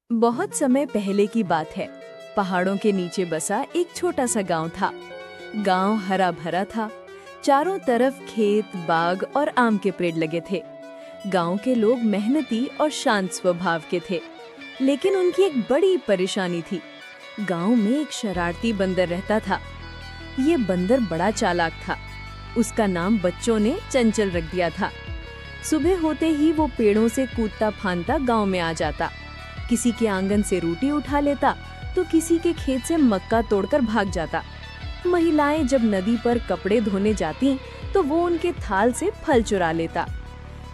बहुत समय पहले की बात है। पहाड़ों के नीचे बसा एक छोटा सा गांव था। गांव हरा भरा था। चारों तरफ खेत, बाग और आम के पेड़ लगे थे। गांव के लोग मेहनती और शांत स्वभाव के थे, लेकिन उनकी एक बड़ी परेशानी थी। गांव में एक शरारती बंदर रहता था। ये बंदर बड़ा चालाक था। उसका नाम बच्चों ने चंचल रख दिया था। सुबह होते ही वो पेड़ों से कूदता फांदता गांव में आ जाता। किसी के आंगन से रोटी उठा लेता तो किसी के खेत से मक्का तोड़कर भाग जाता। महिलाएं जब नदी पर कपड़े धोने जाती तो वो उनके थाल से फल चुरा लेता।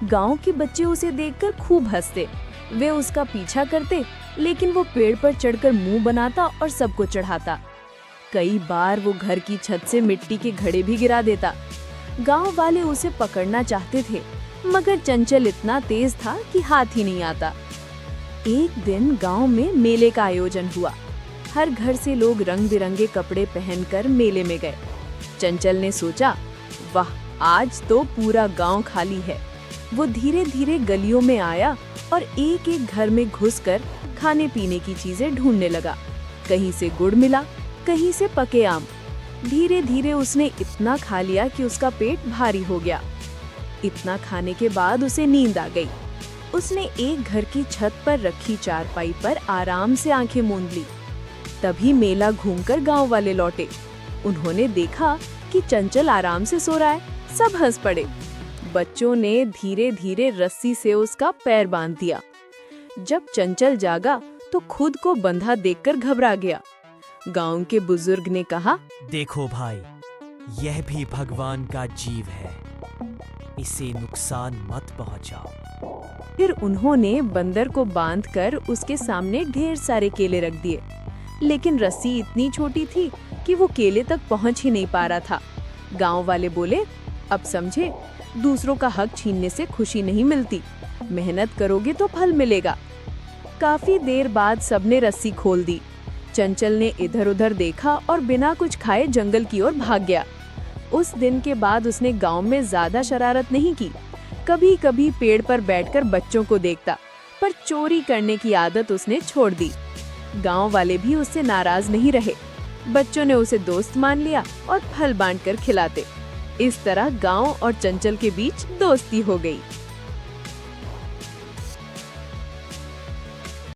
गांव के बच्चे उसे देखकर खूब हंसते। वे उसका पीछा करते, लेकिन वो पेड़ पर चढ़कर मुंह बनाता और सबको चढ़ाता। कई बार वो घर की छत से मिट्टी के घड़े भी गिरा देता। गांव वाले उसे पकड़ना चाहते थे, मगर चंचल इतना तेज था कि हाथ ही नहीं आता। एक दिन गांव में मेले का आयोजन हुआ। हर घर से लोग रंग बिरंगे कपड़े पहनकर मेले में गए। चंचल ने सोचा, वाह, आज तो पूरा गांव खाली है। वो धीरे धीरे गलियों में आया और एक एक घर में घुसकर खाने पीने की चीजें ढूंढने लगा। कहीं से गुड़ मिला, कहीं से पके आम। धीरे धीरे उसने इतना खा लिया कि उसका पेट भारी हो गया। इतना खाने के बाद उसे नींद आ गई। उसने एक घर की छत पर रखी चारपाई पर आराम से आंखें मूंद ली। तभी मेला घूमकर गांव वाले लौटे। उन्होंने देखा कि चंचल आराम से सो रहा है। सब हंस पड़े। बच्चों ने धीरे धीरे रस्सी से उसका पैर बांध दिया। जब चंचल जागा तो खुद को बंधा देखकर घबरा गया। गांव के बुजुर्ग ने कहा, देखो भाई, यह भी भगवान का जीव है, इसे नुकसान मत पहुंचाओ। फिर उन्होंने बंदर को बांधकर उसके सामने ढेर सारे केले रख दिए, लेकिन रस्सी इतनी छोटी थी कि वो केले तक पहुंच ही नहीं पा रहा था। गांव वाले बोले, अब समझे, दूसरों का हक छीनने से खुशी नहीं मिलती। मेहनत करोगे तो फल मिलेगा। काफी देर बाद सबने रस्सी खोल दी। चंचल ने इधर उधर देखा और बिना कुछ खाए जंगल की ओर भाग गया। उस दिन के बाद उसने गांव में ज्यादा शरारत नहीं की। कभी कभी पेड़ पर बैठकर बच्चों को देखता, पर चोरी करने की आदत उसने छोड़ दी। गांव वाले भी उससे नाराज नहीं रहे। बच्चों ने उसे दोस्त मान लिया और फल बांटकर खिलाते। इस तरह गांव और चंचल के बीच दोस्ती हो गई।